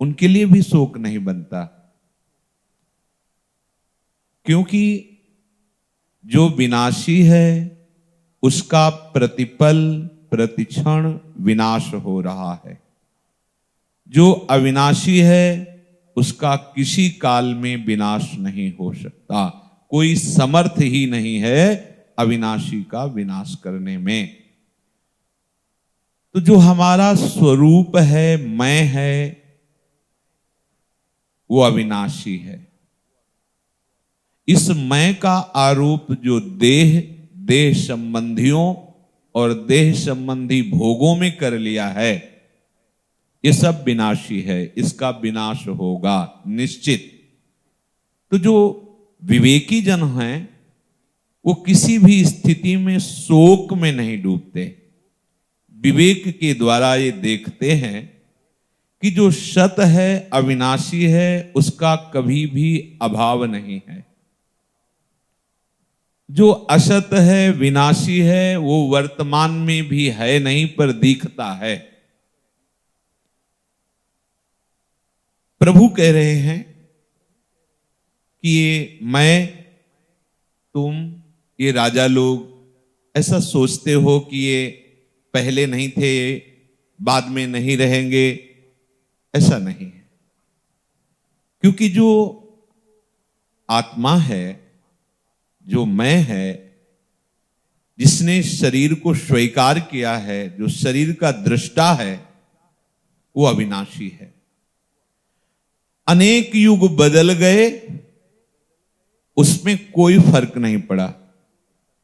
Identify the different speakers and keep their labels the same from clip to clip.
Speaker 1: उनके लिए भी शोक नहीं बनता, क्योंकि जो विनाशी है उसका प्रतिपल प्रतिक्षण विनाश हो रहा है। जो अविनाशी है उसका किसी काल में विनाश नहीं हो सकता। कोई समर्थ ही नहीं है अविनाशी का विनाश करने में। तो जो हमारा स्वरूप है, मैं है, वो अविनाशी है। इस मैं का आरोप जो देह संबंधियों और देह संबंधी भोगों में कर लिया है, ये सब विनाशी है, इसका विनाश होगा निश्चित। तो जो विवेकी जन हैं वो किसी भी स्थिति में शोक में नहीं डूबते। विवेक के द्वारा ये देखते हैं कि जो सत है, अविनाशी है, उसका कभी भी अभाव नहीं है। जो असत है, विनाशी है, वो वर्तमान में भी है नहीं पर दिखता है। प्रभु कह रहे हैं कि ये मैं, तुम, ये राजा लोग ऐसा सोचते हो कि ये पहले नहीं थे, बाद में नहीं रहेंगे, ऐसा नहीं है। क्योंकि जो आत्मा है, जो मैं है, जिसने शरीर को स्वीकार किया है, जो शरीर का दृष्टा है, वो अविनाशी है। अनेक युग बदल गए, उसमें कोई फर्क नहीं पड़ा।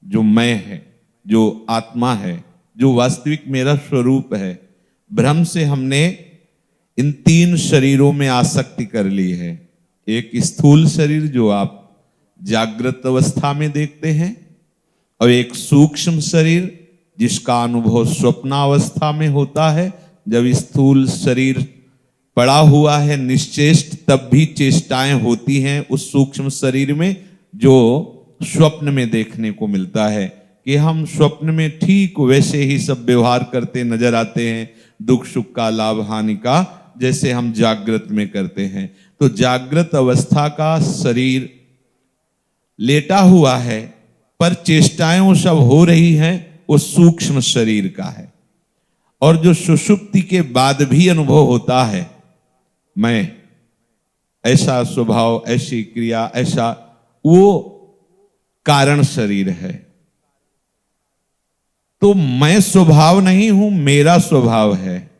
Speaker 1: जो मैं है, जो आत्मा है, जो वास्तविक मेरा स्वरूप है, भ्रम से हमने इन तीन शरीरों में आसक्ति कर ली है। एक स्थूल शरीर जो आप जागृत अवस्था में देखते हैं, और एक सूक्ष्म शरीर जिसका अनुभव स्वप्नावस्था में होता है। जब स्थूल शरीर पड़ा हुआ है निश्चेष्ट, तब भी चेष्टाएं होती हैं उस सूक्ष्म शरीर में, जो स्वप्न में देखने को मिलता है कि हम स्वप्न में ठीक वैसे ही सब व्यवहार करते नजर आते हैं, दुख सुख का, लाभ हानि का, जैसे हम जागृत में करते हैं। तो जागृत अवस्था का शरीर लेटा हुआ है, पर चेष्टाएं वो सब हो रही हैं, वो सूक्ष्म शरीर का है। और जो सुषुप्ति के बाद भी अनुभव होता है, मैं, ऐसा स्वभाव, ऐसी क्रिया, ऐसा, वो कारण शरीर है। तो मैं स्वभाव नहीं हूं, मेरा स्वभाव है।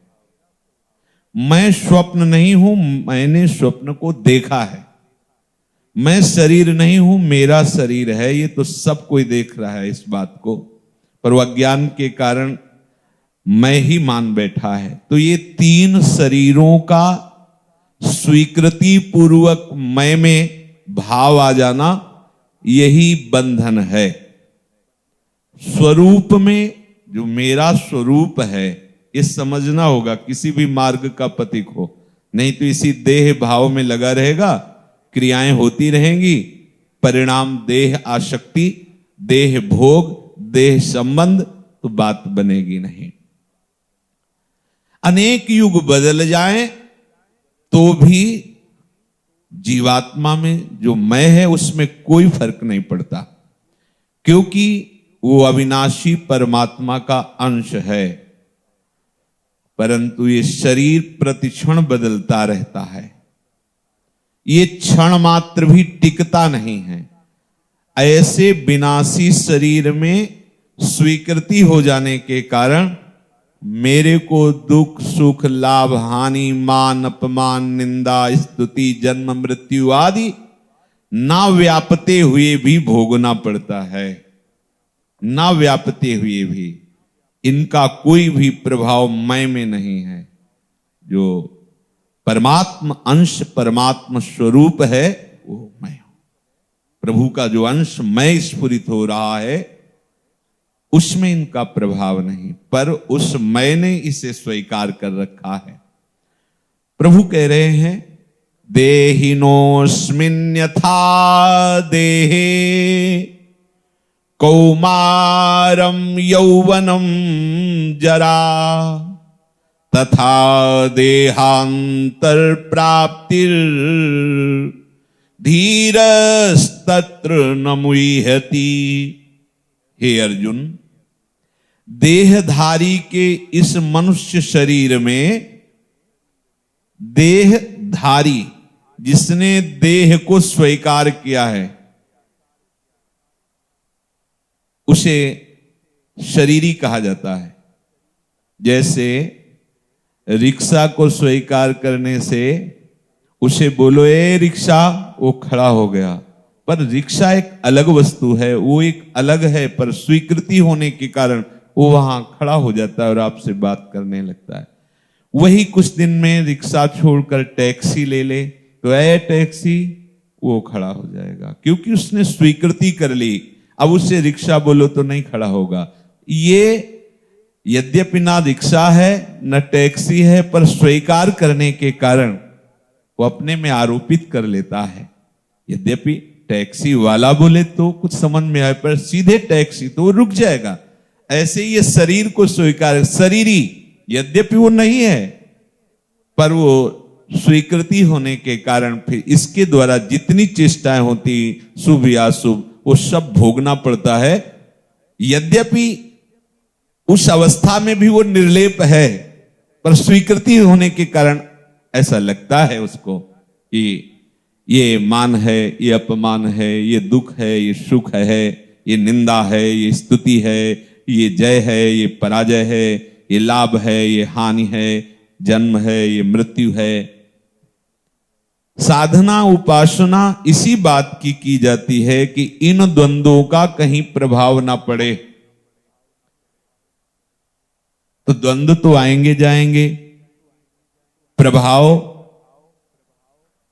Speaker 1: मैं स्वप्न नहीं हूं, मैंने स्वप्न को देखा है। मैं शरीर नहीं हूं, मेरा शरीर है। ये तो सब कोई देख रहा है इस बात को, पर वो अज्ञान के कारण मैं ही मान बैठा है। तो ये तीन शरीरों का स्वीकृति पूर्वक मैं में भाव आ जाना, यही बंधन है। स्वरूप में जो मेरा स्वरूप है, ये समझना होगा किसी भी मार्ग का पथिक हो। नहीं तो इसी देह भाव में लगा रहेगा, क्रियाएं होती रहेंगी, परिणाम देह आसक्ति, देह भोग, देह संबंध, तो बात बनेगी नहीं। अनेक युग बदल जाएं तो भी जीवात्मा में जो मैं है उसमें कोई फर्क नहीं पड़ता, क्योंकि वो अविनाशी परमात्मा का अंश है। परंतु ये शरीर प्रतिक्षण बदलता रहता है, ये क्षण मात्र भी टिकता नहीं है। ऐसे विनाशी शरीर में स्वीकृति हो जाने के कारण मेरे को दुख सुख, लाभ हानि, मान अपमान, निंदा स्तुति, जन्म मृत्यु आदि ना व्यापते हुए भी भोगना पड़ता है। ना व्यापते हुए भी इनका कोई भी प्रभाव मैं में नहीं है। जो परमात्मा अंश, परमात्मा स्वरूप है, वो मैं हूं। प्रभु का जो अंश मैं स्फुरित हो रहा है, उसमें इनका प्रभाव नहीं, पर उस मैंने इसे स्वीकार कर रखा है। प्रभु कह रहे हैं, देहिनोस्मिन् यथा देहे कौमारम यौवनम जरा तथा देहांतर प्राप्तिर धीरस्तत्र न मुह्यति। हे अर्जुन, देहधारी के इस मनुष्य शरीर में, देहधारी जिसने देह को स्वीकार किया है उसे शरीरी कहा जाता है। जैसे रिक्शा को स्वीकार करने से उसे बोलो ए रिक्शा, वो खड़ा हो गया। पर रिक्शा एक अलग वस्तु है, वो एक अलग है, पर स्वीकृति होने के कारण वो वहां खड़ा हो जाता है और आपसे बात करने लगता है। वही कुछ दिन में रिक्शा छोड़कर टैक्सी ले ले तो ए टैक्सी, वो खड़ा हो जाएगा, क्योंकि उसने स्वीकृति कर ली। अब उससे रिक्शा बोलो तो नहीं खड़ा होगा। ये यद्यपि ना रिक्शा है न टैक्सी है, पर स्वीकार करने के कारण वो अपने में आरोपित कर लेता है। यद्यपि टैक्सी वाला बोले तो कुछ समझ में आए, पर सीधे टैक्सी तो वो रुक जाएगा। ऐसे ही ये शरीर को स्वीकार, शरीरी यद्यपि वो नहीं है, पर वो स्वीकृति होने के कारण फिर इसके द्वारा जितनी चेष्टाएं होती शुभ या अशुभ, वो सब भोगना पड़ता है। यद्यपि उस अवस्था में भी वो निर्लेप है, पर स्वीकृति होने के कारण ऐसा लगता है उसको कि ये मान है, ये अपमान है, ये दुख है, ये सुख है, ये निंदा है, ये स्तुति है, ये जय है, ये पराजय है, ये लाभ है, ये हानि है, जन्म है, ये मृत्यु है। साधना उपासना इसी बात की जाती है कि इन द्वंद्वों का कहीं प्रभाव ना पड़े। तो द्वंद्व तो आएंगे जाएंगे, प्रभाव,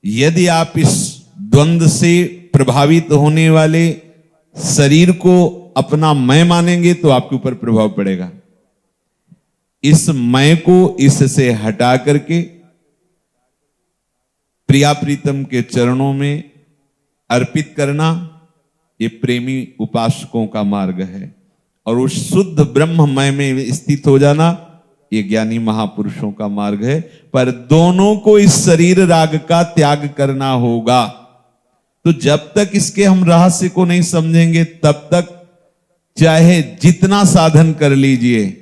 Speaker 1: यदि आप इस द्वंद्व से प्रभावित होने वाले शरीर को अपना मैं मानेंगे तो आपके ऊपर प्रभाव पड़ेगा। इस मैं को इससे हटा करके प्रिया प्रीतम के चरणों में अर्पित करना, ये प्रेमी उपासकों का मार्ग है। और उस शुद्ध ब्रह्ममय में स्थित हो जाना, ये ज्ञानी महापुरुषों का मार्ग है। पर दोनों को इस शरीर राग का त्याग करना होगा। तो जब तक इसके हम रहस्य को नहीं समझेंगे, तब तक चाहे जितना साधन कर लीजिए,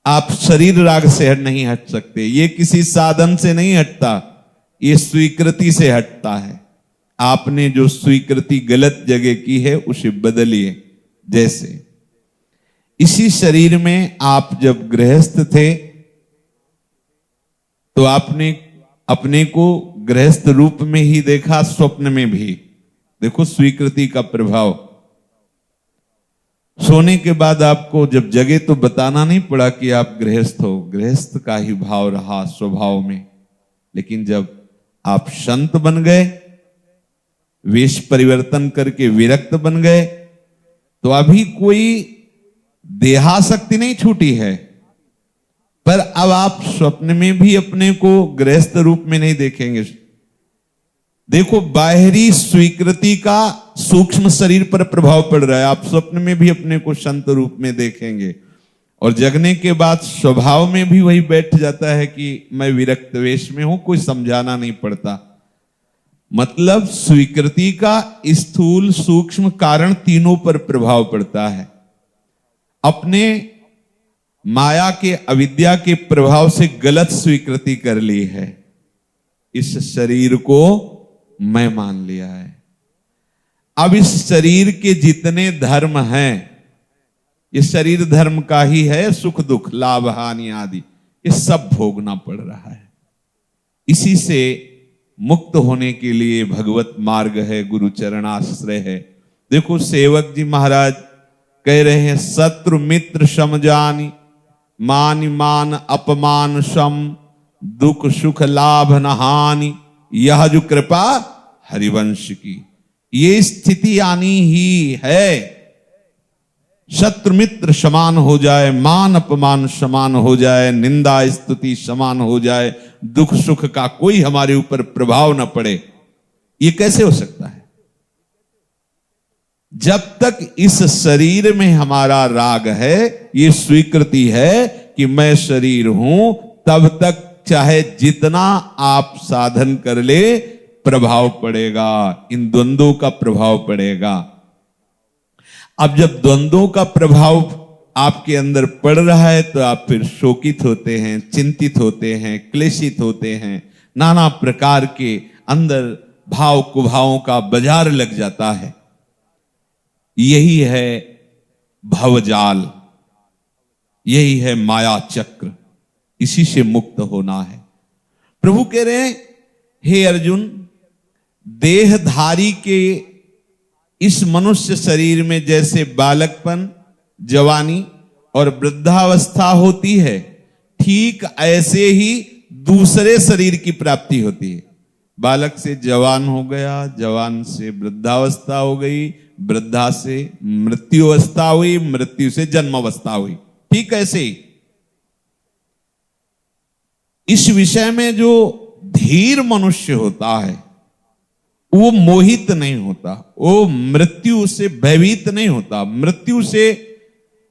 Speaker 1: आप शरीर राग से नहीं हट सकते। ये किसी साधन से नहीं हटता, ये स्वीकृति से हटता है। आपने जो स्वीकृति गलत जगह की है उसे बदलिए। जैसे इसी शरीर में आप जब गृहस्थ थे तो आपने अपने को गृहस्थ रूप में ही देखा, स्वप्न में भी देखो स्वीकृति का प्रभाव। सोने के बाद आपको जब जगे तो बताना नहीं पड़ा कि आप गृहस्थ हो, गृहस्थ का ही भाव रहा स्वभाव में। लेकिन जब आप संत बन गए, वेश परिवर्तन करके विरक्त बन गए, तो अभी कोई देहासक्ति नहीं छूटी है, पर अब आप स्वप्न में भी अपने को गृहस्थ रूप में नहीं देखेंगे। देखो बाहरी स्वीकृति का सूक्ष्म शरीर पर प्रभाव पड़ रहा है। आप स्वप्न में भी अपने को संत रूप में देखेंगे और जगने के बाद स्वभाव में भी वही बैठ जाता है कि मैं विरक्त वेश में हूं, कोई समझाना नहीं पड़ता। मतलब स्वीकृति का स्थूल सूक्ष्म कारण तीनों पर प्रभाव पड़ता है। अपने माया के अविद्या के प्रभाव से गलत स्वीकृति कर ली है, इस शरीर को मैं मान लिया है। अब इस शरीर के जितने धर्म हैं, ये शरीर धर्म का ही है, सुख दुख लाभ हानि आदि ये सब भोगना पड़ रहा है। इसी से मुक्त होने के लिए भगवत मार्ग है, गुरु चरणाश्रय है। देखो सेवक जी महाराज कह रहे हैं, शत्रु मित्र सम जानी, मान मान अपमान सम, दुख सुख लाभ न हानि, यह जो कृपा हरिवंश की। ये स्थिति आनी ही है। शत्रु मित्र समान हो जाए, मान अपमान समान हो जाए, निंदा स्तुति समान हो जाए, दुख सुख का कोई हमारे ऊपर प्रभाव न पड़े, ये कैसे हो सकता है? जब तक इस शरीर में हमारा राग है, ये स्वीकृति है कि मैं शरीर हूं, तब तक चाहे जितना आप साधन कर ले, प्रभाव पड़ेगा, इन द्वंद्वों का प्रभाव पड़ेगा। अब जब द्वंद्वों का प्रभाव आपके अंदर पड़ रहा है तो आप फिर शोकित होते हैं, चिंतित होते हैं, क्लेशित होते हैं, नाना प्रकार के अंदर भाव कुभावों का बाजार लग जाता है। यही है भवजाल, यही है माया चक्र, इसी से मुक्त होना है। प्रभु कह रहे हैं, हे अर्जुन, देहधारी के इस मनुष्य शरीर में जैसे बालकपन, जवानी और वृद्धावस्था होती है, ठीक ऐसे ही दूसरे शरीर की प्राप्ति होती है। बालक से जवान हो गया, जवान से वृद्धावस्था हो गई, वृद्धा से मृत्यु अवस्था हुई, मृत्यु से जन्म अवस्था हुई। ठीक ऐसे ही इस विषय में जो धीर मनुष्य होता है वो मोहित नहीं होता, वो मृत्यु से भयभीत नहीं होता, मृत्यु से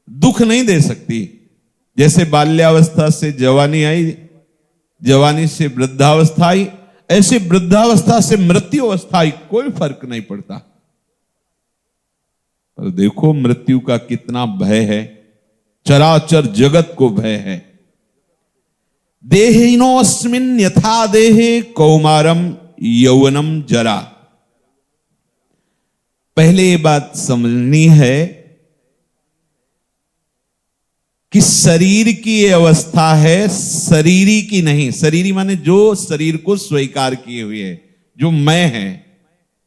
Speaker 1: दुख नहीं दे सकती। जैसे बाल्यावस्था से जवानी आई, जवानी से वृद्धावस्था आई, ऐसे वृद्धावस्था से मृत्यु अवस्था आई, कोई फर्क नहीं पड़ता। पर देखो मृत्यु का कितना भय है, चराचर जगत को भय है। देहिनोऽस्मिन् यथा देहे कौमारम यौवनम जरा। पहले ये बात समझनी है कि शरीर की ये अवस्था है, शरीरी की नहीं। शरीरी माने जो शरीर को स्वीकार किए हुए है, जो मैं है,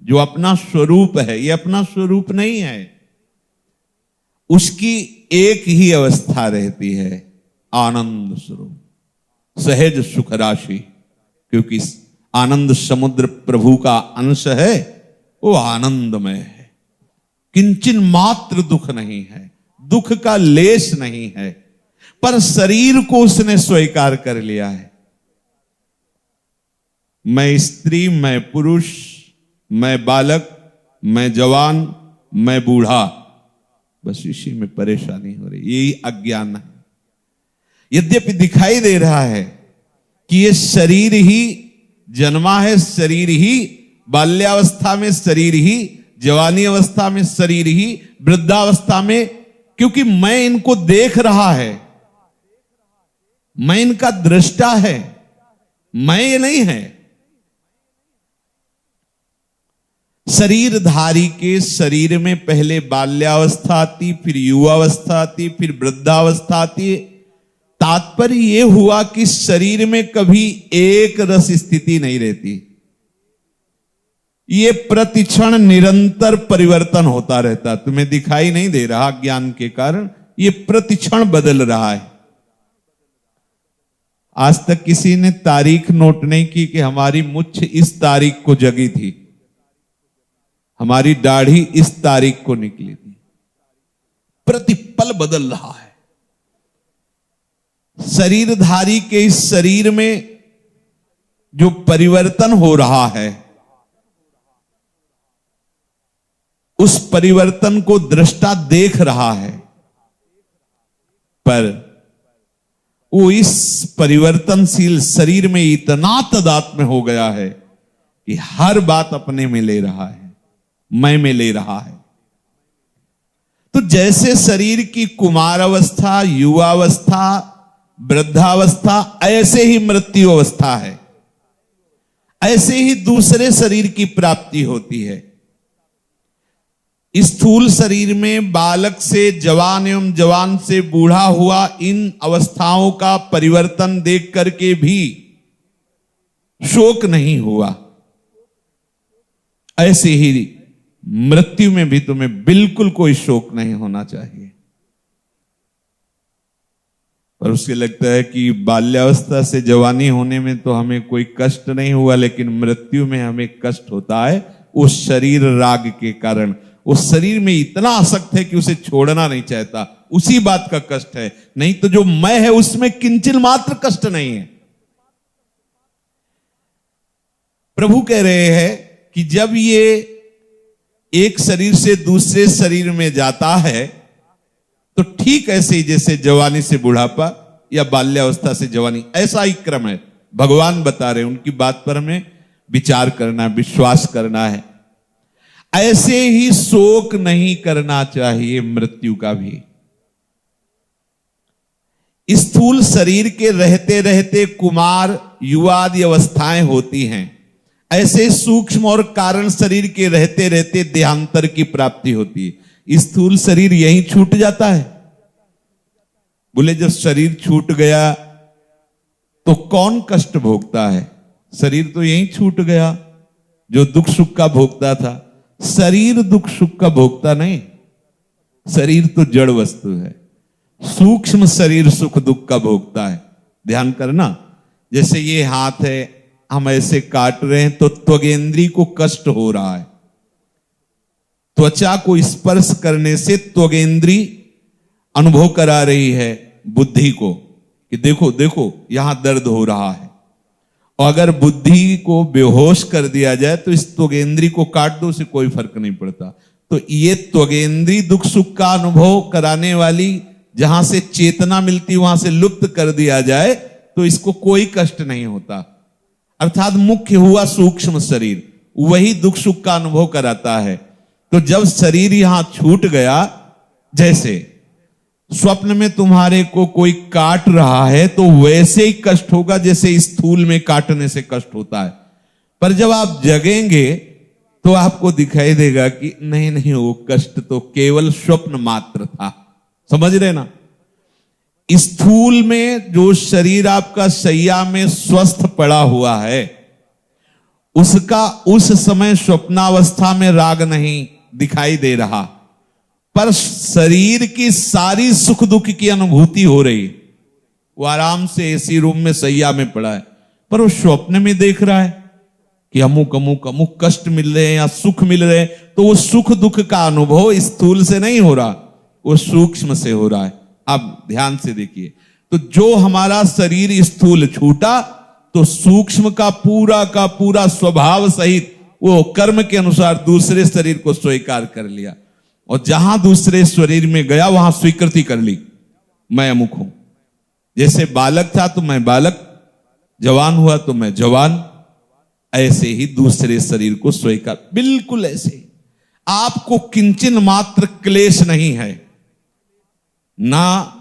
Speaker 1: जो अपना स्वरूप है, ये अपना स्वरूप नहीं है। उसकी एक ही अवस्था रहती है, आनंद स्वरूप, सहज सुख राशि। क्योंकि आनंद समुद्र प्रभु का अंश है, वो आनंदमय है, किंचन मात्र दुख नहीं है, दुख का लेश नहीं है। पर शरीर को उसने स्वीकार कर लिया है। मैं स्त्री, मैं पुरुष, मैं बालक, मैं जवान, मैं बूढ़ा, बस इसी में परेशानी हो रही, यही अज्ञान है। यद्यपि दिखाई दे रहा है कि ये शरीर ही जन्मा है, शरीर ही बाल्यावस्था में, शरीर ही जवानी अवस्था में, शरीर ही वृद्धावस्था में, क्योंकि मैं इनको देख रहा है, मैं इनका दृष्टा है, मैं ये नहीं है। शरीरधारी के शरीर में पहले बाल्यावस्था आती, फिर युवावस्था आती, फिर वृद्धावस्था आती। तात्पर्य यह हुआ कि शरीर में कभी एक रस स्थिति नहीं रहती, ये प्रतिक्षण निरंतर परिवर्तन होता रहता। तुम्हें दिखाई नहीं दे रहा ज्ञान के कारण, ये प्रतिक्षण बदल रहा है। आज तक किसी ने तारीख नोट नहीं की कि हमारी मुछ इस तारीख को जगी थी, हमारी दाढ़ी इस तारीख को निकली थी। प्रतिपल बदल रहा है। शरीरधारी के इस शरीर में जो परिवर्तन हो रहा है, उस परिवर्तन को दृष्टा देख रहा है, पर वो इस परिवर्तनशील शरीर में इतना तादात्म्य हो गया है कि हर बात अपने में ले रहा है, मैं में ले रहा है। तो जैसे शरीर की कुमार अवस्था, युवावस्था, वृद्धावस्था, ऐसे ही मृत्यु अवस्था है, ऐसे ही दूसरे शरीर की प्राप्ति होती है। स्थूल शरीर में बालक से जवान एवं जवान से बूढ़ा हुआ, इन अवस्थाओं का परिवर्तन देख करके भी शोक नहीं हुआ, ऐसे ही मृत्यु में भी तुम्हें बिल्कुल कोई शोक नहीं होना चाहिए। पर उसके लगता है कि बाल्यावस्था से जवानी होने में तो हमें कोई कष्ट नहीं हुआ, लेकिन मृत्यु में हमें कष्ट होता है उस शरीर राग के कारण। उस शरीर में इतना आसक्त है कि उसे छोड़ना नहीं चाहता, उसी बात का कष्ट है। नहीं तो जो मैं है उसमें किंचित मात्र कष्ट नहीं है। प्रभु कह रहे हैं कि जब ये एक शरीर से दूसरे शरीर में जाता है तो ठीक ऐसे ही जैसे जवानी से बुढ़ापा, या बाल्यावस्था से जवानी, ऐसा ही क्रम है। भगवान बता रहे हैं, उनकी बात पर हमें विचार करना, विश्वास करना है। ऐसे ही शोक नहीं करना चाहिए मृत्यु का भी। स्थूल शरीर के रहते रहते कुमार युवा आदि अवस्थाएं होती हैं, ऐसे सूक्ष्म और कारण शरीर के रहते रहते देहांतर की प्राप्ति होती है। स्थूल शरीर यहीं छूट जाता है। बोले जब शरीर छूट गया तो कौन कष्ट भोगता है? शरीर तो यहीं छूट गया, जो दुख सुख का भोगता था। शरीर दुख सुख का भोगता नहीं, शरीर तो जड़ वस्तु है। सूक्ष्म शरीर सुख दुख का भोगता है। ध्यान करना, जैसे ये हाथ है, हम ऐसे काट रहे हैं तो त्वगेंद्री को कष्ट हो रहा है। त्वचा को स्पर्श करने से त्वगेंद्री अनुभव करा रही है बुद्धि को कि देखो देखो यहां दर्द हो रहा है। और अगर बुद्धि को बेहोश कर दिया जाए तो इस त्वगेंद्री को काट दो, उसे कोई फर्क नहीं पड़ता। तो ये त्वगेंद्री दुख सुख का अनुभव कराने वाली, जहां से चेतना मिलती वहां से लुप्त कर दिया जाए तो इसको कोई कष्ट नहीं होता। अर्थात मुख्य हुआ सूक्ष्म शरीर, वही दुख सुख का अनुभव कराता है। तो जब शरीर यहां छूट गया, जैसे स्वप्न में तुम्हारे को कोई काट रहा है तो वैसे ही कष्ट होगा जैसे स्थूल में काटने से कष्ट होता है। पर जब आप जगेंगे तो आपको दिखाई देगा कि नहीं नहीं, वो कष्ट तो केवल स्वप्न मात्र था। समझ रहे ना? स्थूल में जो शरीर आपका शैया में स्वस्थ पड़ा हुआ है, उसका उस समय स्वप्नावस्था में राग नहीं दिखाई दे रहा, पर शरीर की सारी सुख दुख की अनुभूति हो रही। वो आराम से एसी रूम में शैया में पड़ा है, पर वो स्वप्न में देख रहा है कि अमुक अमुक अमुक कष्ट मिल रहे हैं या सुख मिल रहे हैं। तो वो सुख दुख का अनुभव स्थूल से नहीं हो रहा, वो सूक्ष्म से हो रहा है। आप ध्यान से देखिए, तो जो हमारा शरीर स्थूल छूटा तो सूक्ष्म का पूरा स्वभाव सहित वो कर्म के अनुसार दूसरे शरीर को स्वीकार कर लिया, और जहां दूसरे शरीर में गया वहां स्वीकृति कर ली, मैं अमुक हूं। जैसे बालक था तो मैं बालक, जवान हुआ तो मैं जवान, ऐसे ही दूसरे शरीर को स्वीकार, बिल्कुल ऐसे ही। आपको किंचन मात्र क्लेश नहीं है, ना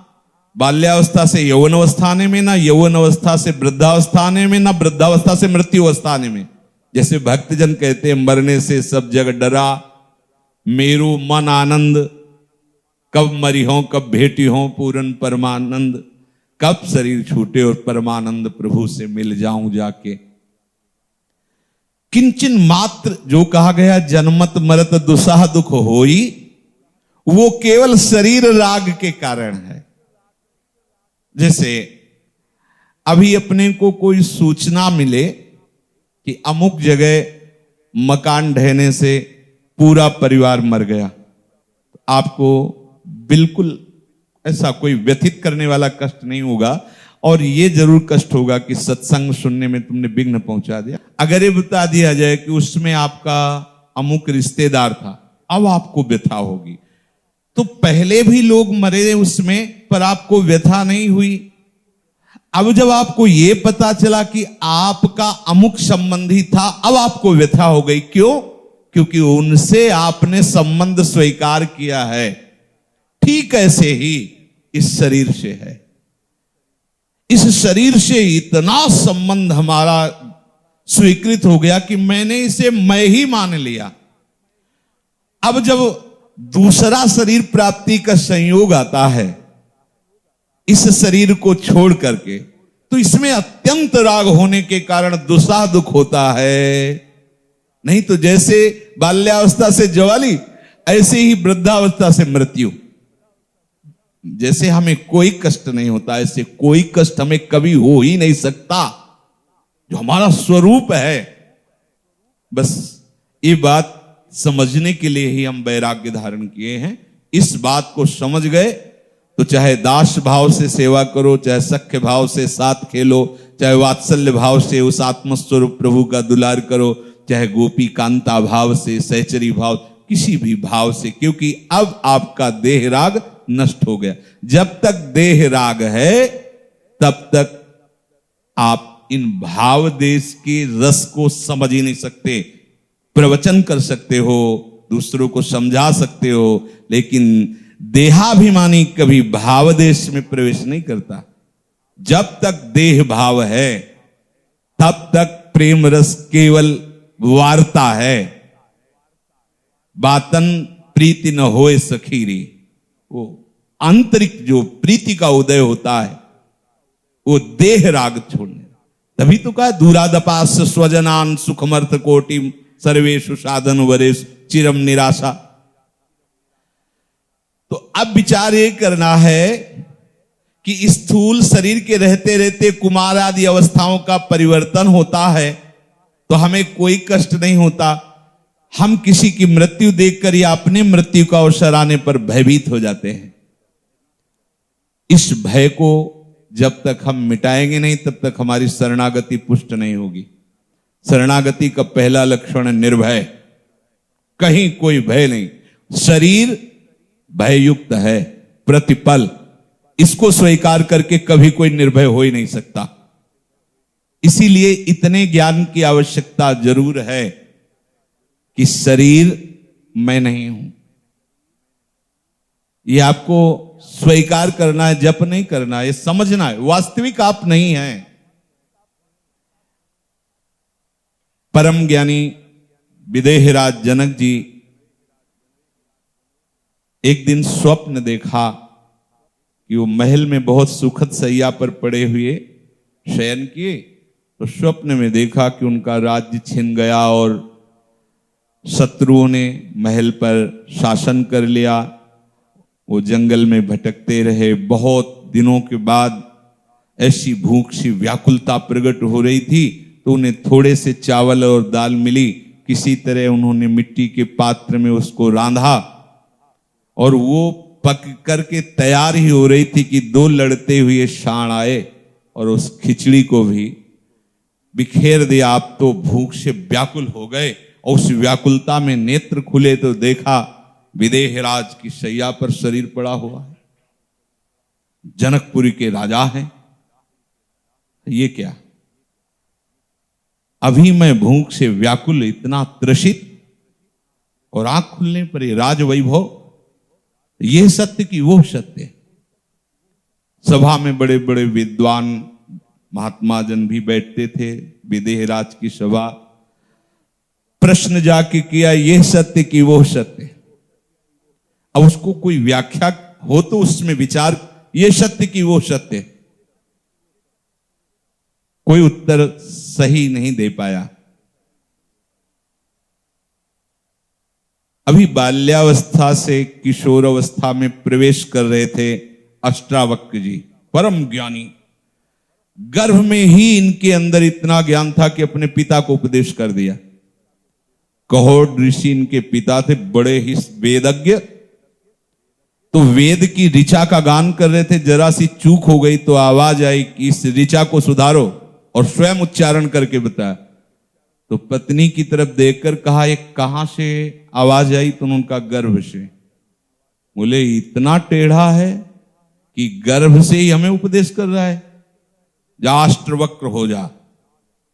Speaker 1: बाल्यावस्था से यौवन अवस्था आने में, ना यौवन अवस्था से वृद्धावस्था आने में, ना वृद्धावस्था से मृत्यु अवस्था आने में। जैसे भक्तजन कहते हैं, मरने से सब जग डरा, मेरू मन आनंद, कब मरी हो कब भेटी हो पूरन परमानंद, कब शरीर छूटे और परमानंद प्रभु से मिल जाऊं जाके। किंचन मात्र जो कहा गया, जन्मत मरत दुसाह दुख होई, वो केवल शरीर राग के कारण है। जैसे अभी अपने को कोई सूचना मिले कि अमुक जगह मकान ढहने से पूरा परिवार मर गया, आपको बिल्कुल ऐसा कोई व्यथित करने वाला कष्ट नहीं होगा, और ये जरूर कष्ट होगा कि सत्संग सुनने में तुमने विघ्न पहुंचा दिया। अगर ये बता दिया जाए कि उसमें आपका अमुक रिश्तेदार था, अब आपको व्यथा होगी। तो पहले भी लोग मरे उसमें, पर आपको व्यथा नहीं हुई। अब जब आपको यह पता चला कि आपका अमुक संबंधी था, अब आपको व्यथा हो गई। क्यों? क्योंकि उनसे आपने संबंध स्वीकार किया है। ठीक ऐसे ही इस शरीर से है। इस शरीर से इतना संबंध हमारा स्वीकृत हो गया कि मैंने इसे मैं ही मान लिया। अब जब दूसरा शरीर प्राप्ति का संयोग आता है इस शरीर को छोड़ करके, तो इसमें अत्यंत राग होने के कारण दुसाह दुख होता है। नहीं तो जैसे बाल्यावस्था से जवानी, ऐसे ही वृद्धावस्था से मृत्यु। जैसे हमें कोई कष्ट नहीं होता, ऐसे कोई कष्ट हमें कभी हो ही नहीं सकता, जो हमारा स्वरूप है। बस ये बात समझने के लिए ही हम वैराग्य धारण किए हैं। इस बात को समझ गए तो चाहे दास भाव से सेवा करो, चाहे सख्य भाव से साथ खेलो, चाहे वात्सल्य भाव से उस आत्मस्वरूप प्रभु का दुलार करो, चाहे गोपी कांता भाव से, सहचरी भाव, किसी भी भाव से, क्योंकि अब आपका देह राग नष्ट हो गया। जब तक देह राग है तब तक आप इन भाव देश के रस को समझ ही नहीं सकते। प्रवचन कर सकते हो, दूसरों को समझा सकते हो, लेकिन देहाभिमानी कभी भाव देश में प्रवेश नहीं करता। जब तक देह भाव है तब तक प्रेम रस केवल वार्ता है। बातन प्रीति न होए सखीरी, वो आंतरिक जो प्रीति का उदय होता है वो देह राग छोड़ने। तभी तो कहा दूरादपास स्वजनान सुखमर्थ कोटि सर्वेषु साधन वरेश चिरम निराशा। तो अब विचार ये करना है कि स्थूल शरीर के रहते रहते कुमार आदि अवस्थाओं का परिवर्तन होता है तो हमें कोई कष्ट नहीं होता। हम किसी की मृत्यु देखकर या अपनी मृत्यु का अवसर आने पर भयभीत हो जाते हैं। इस भय को जब तक हम मिटाएंगे नहीं तब तक हमारी शरणागति पुष्ट नहीं होगी। शरणागति का पहला लक्षण निर्भय, कहीं कोई भय नहीं। शरीर भययुक्त है प्रतिपल, इसको स्वीकार करके कभी कोई निर्भय हो ही नहीं सकता। इसीलिए इतने ज्ञान की आवश्यकता जरूर है कि शरीर मैं नहीं हूं, ये आपको स्वीकार करना है, जप नहीं करना है, ये समझना है वास्तविक आप नहीं हैं। परम ज्ञानी विदेहराज जनक जी एक दिन स्वप्न देखा कि वो महल में बहुत सुखद सैया पर पड़े हुए शयन किए, तो स्वप्न में देखा कि उनका राज्य छिन गया और शत्रुओं ने महल पर शासन कर लिया। वो जंगल में भटकते रहे। बहुत दिनों के बाद ऐसी भूख सी व्याकुलता प्रकट हो रही थी तो उन्हें थोड़े से चावल और दाल मिली। किसी तरह उन्होंने मिट्टी के पात्र में उसको रांधा और वो पक करके तैयार ही हो रही थी कि दो लड़ते हुए सांड आए और उस खिचड़ी को भी बिखेर दिया। आप तो भूख से व्याकुल हो गए और उस व्याकुलता में नेत्र खुले तो देखा विदेहराज की शैया पर शरीर पड़ा हुआ है। जनकपुरी के राजा हैं। ये क्या? अभी मैं भूख से व्याकुल, इतना त्रसित, और आंख खुलने पर ये राजवैभव, ये सत्य की वो सत्य। सभा में बड़े बड़े विद्वान महात्मा जन भी बैठते थे। विदेहराज की सभा, प्रश्न जाके किया, ये सत्य की वो सत्य। अब उसको कोई व्याख्या हो तो उसमें विचार, ये सत्य की वो सत्य। कोई उत्तर सही नहीं दे पाया। अभी बाल्यावस्था से किशोर अवस्था में प्रवेश कर रहे थे अष्टावक्र जी, परम ज्ञानी। गर्भ में ही इनके अंदर इतना ज्ञान था कि अपने पिता को उपदेश कर दिया। कहोड ऋषि इनके पिता थे, बड़े ही वेदज्ञ। तो वेद की ऋचा का गान कर रहे थे, जरा सी चूक हो गई तो आवाज आई कि इस ऋचा को सुधारो, और स्वयं उच्चारण करके बताया। तो पत्नी की तरफ देखकर कहा, ये कहां से आवाज आई? तो उनका गर्भ से। बोले इतना टेढ़ा है कि गर्भ से ही हमें उपदेश कर रहा है, जा अष्टवक्र हो जा।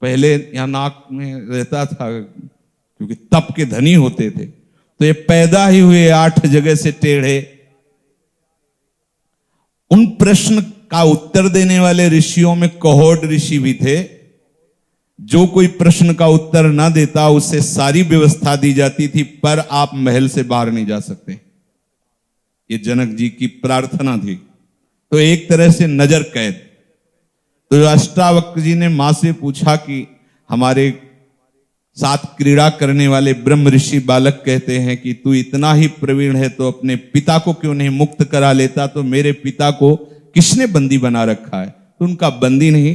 Speaker 1: पहले यहां नाक में रहता था क्योंकि तप के धनी होते थे, तो ये पैदा ही हुए 8 जगह से टेढ़े। उन प्रश्न का उत्तर देने वाले ऋषियों में कहोड ऋषि भी थे। जो कोई प्रश्न का उत्तर ना देता उससे सारी व्यवस्था दी जाती थी, पर आप महल से बाहर नहीं जा सकते। ये जनक जी की प्रार्थना थी। तो एक तरह से नजर कैद। तो अष्टावक्र जी ने मां से पूछा कि हमारे साथ क्रीड़ा करने वाले ब्रह्म ऋषि बालक कहते हैं कि तू इतना ही प्रवीण है तो अपने पिता को क्यों नहीं मुक्त करा लेता? तो मेरे पिता को किसने बंदी बना रखा है? तो उनका बंदी नहीं,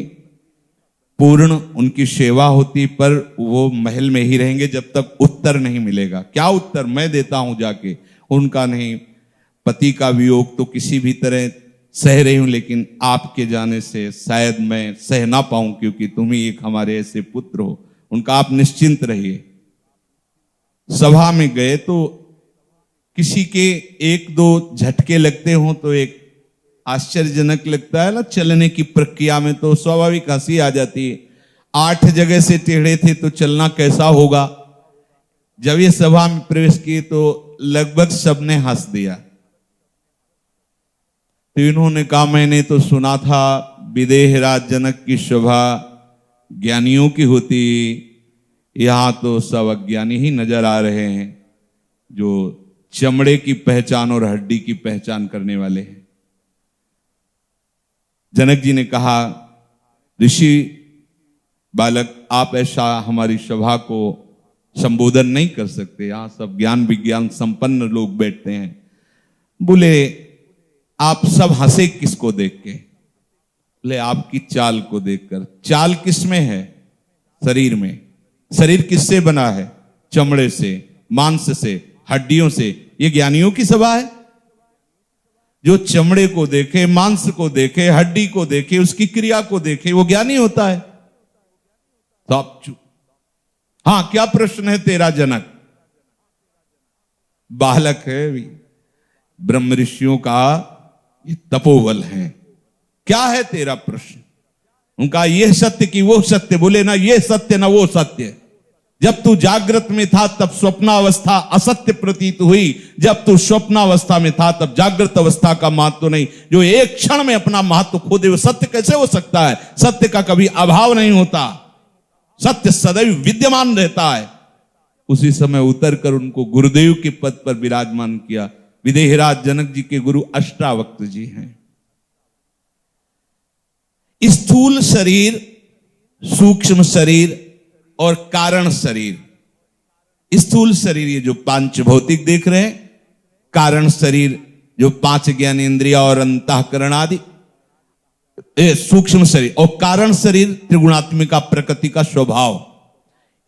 Speaker 1: पूर्ण उनकी सेवा होती, पर वो महल में ही रहेंगे जब तक उत्तर नहीं मिलेगा। क्या उत्तर? मैं देता हूं जाके। उनका नहीं, पति का वियोग तो किसी भी तरह सह रही हूं, लेकिन आपके जाने से शायद मैं सह ना पाऊं, क्योंकि तुम ही एक हमारे ऐसे पुत्र हो। उनका आप निश्चिंत रहिए। सभा में गए तो किसी के 1-2 झटके लगते हों तो एक आश्चर्यजनक लगता है ना, चलने की प्रक्रिया में तो स्वाभाविक हंसी आ जाती है। 8 जगह से टेढ़े थे तो चलना कैसा होगा। जब ये सभा में प्रवेश किए तो लगभग सबने हंस दिया। तो इन्होंने कहा, मैंने तो सुना था विदेहराज जनक की सभा ज्ञानियों की होती, यहां तो सब अज्ञानी ही नजर आ रहे हैं, जो चमड़े की पहचान और हड्डी की पहचान करने वाले हैं। जनक जी ने कहा, ऋषि बालक, आप ऐसा हमारी सभा को संबोधन नहीं कर सकते, यहां सब ज्ञान विज्ञान संपन्न लोग बैठते हैं। बोले, आप सब हंसे किसको देख के? बोले, आपकी चाल को देखकर। चाल किसमें है? शरीर में। शरीर किससे बना है? चमड़े से, मांस से, हड्डियों से। ये ज्ञानियों की सभा है? जो चमड़े को देखे, मांस को देखे, हड्डी को देखे, उसकी क्रिया को देखे, वो ज्ञानी होता है। तो आप चुप। हाँ, क्या प्रश्न है तेरा जनक? बालक है, ब्रह्म ऋषियों का ये तपोबल है। क्या है तेरा प्रश्न? उनका ये सत्य कि वो सत्य? बोले, ना ये सत्य ना वो सत्य। जब तू जागृत में था तब स्वप्नावस्था असत्य प्रतीत हुई, जब तू स्वप्नावस्था में था तब जागृत अवस्था का महत्व नहीं। जो एक क्षण में अपना महत्व खो दे वो सत्य कैसे हो सकता है? सत्य का कभी अभाव नहीं होता, सत्य सदैव विद्यमान रहता है। उसी समय उतर कर उनको गुरुदेव के पद पर विराजमान किया। विदेहराज जनक जी के गुरु अष्टावक्र जी हैं। स्थूल शरीर, सूक्ष्म शरीर और कारण शरीर। स्थूल शरीर ये जो 5 भौतिक देख रहे हैं, कारण शरीर जो 5 ज्ञानेंद्रिया और अंतःकरण आदि, सूक्ष्म शरीर और कारण शरीर त्रिगुणात्मिका प्रकृति का स्वभाव।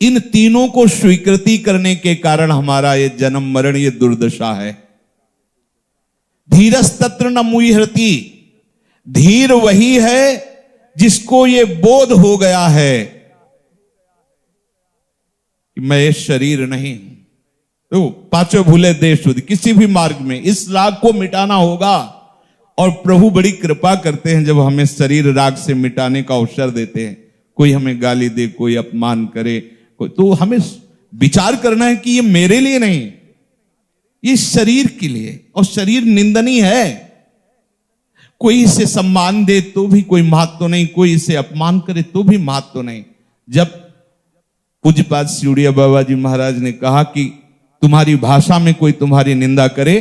Speaker 1: इन तीनों को स्वीकृति करने के कारण हमारा ये जन्म मरण ये दुर्दशा है। धीरस्तत्र न मुह्यति, धीर वही है जिसको ये बोध हो गया है कि मैं ये शरीर नहीं हूं। तो 5 भूले देश शुद्ध, किसी भी मार्ग में इस राग को मिटाना होगा। और प्रभु बड़ी कृपा करते हैं जब हमें शरीर राग से मिटाने का अवसर देते हैं। कोई हमें गाली दे, कोई अपमान करे, कोई, तो हमें विचार करना है कि ये मेरे लिए नहीं, ये शरीर के लिए। और शरीर निंदनीय है। कोई इसे सम्मान दे तो भी कोई महत्व नहीं, कोई इसे अपमान करे तो भी महत्व नहीं। जब पूज्यपाद सिउड़िया बाबा जी महाराज ने कहा कि तुम्हारी भाषा में कोई तुम्हारी निंदा करे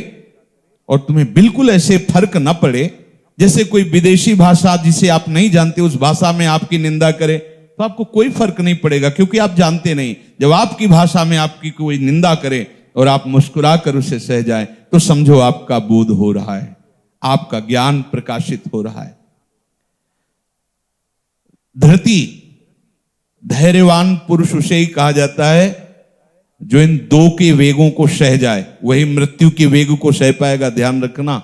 Speaker 1: और तुम्हें बिल्कुल ऐसे फर्क न पड़े जैसे कोई विदेशी भाषा जिसे आप नहीं जानते उस भाषा में आपकी निंदा करे, तो आपको कोई फर्क नहीं पड़ेगा, क्योंकि आप जानते नहीं। जब आपकी भाषा में आपकी कोई निंदा करे और आप मुस्कुरा कर उसे सह जाए तो समझो आपका बोध हो रहा है, आपका ज्ञान प्रकाशित हो रहा है। धृति धैर्यवान पुरुष उसे ही कहा जाता है जो इन 2 के वेगों को सह जाए, वही मृत्यु के वेग को सह पाएगा। ध्यान रखना,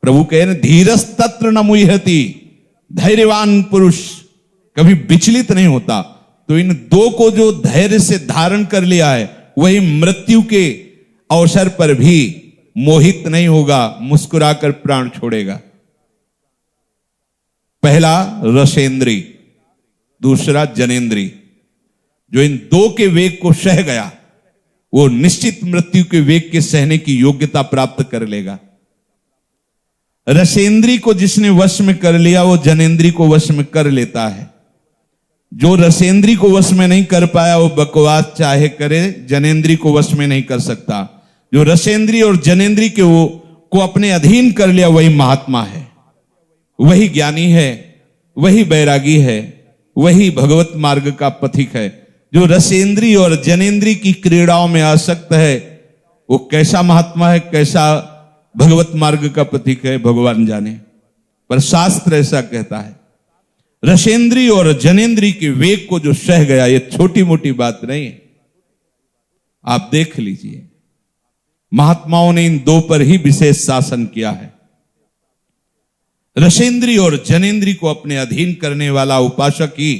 Speaker 1: प्रभु कह रहे धीरस्तत्र न मुह्यति, धैर्यवान पुरुष कभी विचलित नहीं होता। तो इन 2 को जो धैर्य से धारण कर लिया है वही मृत्यु के अवसर पर भी मोहित नहीं होगा, मुस्कुराकर प्राण छोड़ेगा। पहला रसेंद्री, दूसरा जनेंद्री। जो इन 2 के वेग को सह गया वो निश्चित मृत्यु के वेग के सहने की योग्यता प्राप्त कर लेगा। रसेंद्री को जिसने वश में कर लिया वो जनेंद्री को वश में कर लेता है। जो रसेंद्री को वश में नहीं कर पाया वो बकवास चाहे करे, जनेंद्री को वश में नहीं कर सकता। जो रसेंद्री और जनेंद्री के वो को अपने अधीन कर लिया वही महात्मा है, वही ज्ञानी है, वही बैरागी है, वही भगवत मार्ग का पथिक है। जो रसेंद्री और जनेंद्री की क्रीड़ाओं में आसक्त है वो कैसा महात्मा है, कैसा भगवत मार्ग का पथिक है, भगवान जाने। पर शास्त्र ऐसा कहता है। रसेंद्री और जनेंद्री के वेग को जो सह गया, ये छोटी मोटी बात नहीं है। आप देख लीजिए, महात्माओं ने इन 2 पर ही विशेष शासन किया है। रसेंद्री और जनेंद्री को अपने अधीन करने वाला उपासक ही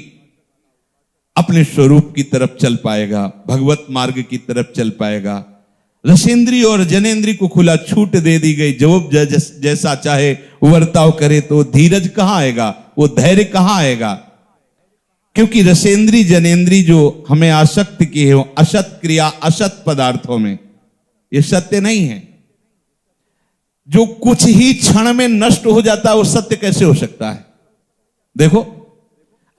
Speaker 1: अपने स्वरूप की तरफ चल पाएगा, भगवत मार्ग की तरफ चल पाएगा। रसेंद्री और जनेंद्री को खुला छूट दे दी गई, जब जैसा चाहे वर्ताव करे, तो धीरज कहां आएगा, वो धैर्य कहां आएगा? क्योंकि रसेंद्री जनेंद्री जो हमें आसक्त की है, वो असत क्रिया असत पदार्थों में, ये सत्य नहीं है। जो कुछ ही क्षण में नष्ट हो जाता है वो सत्य कैसे हो सकता है? देखो,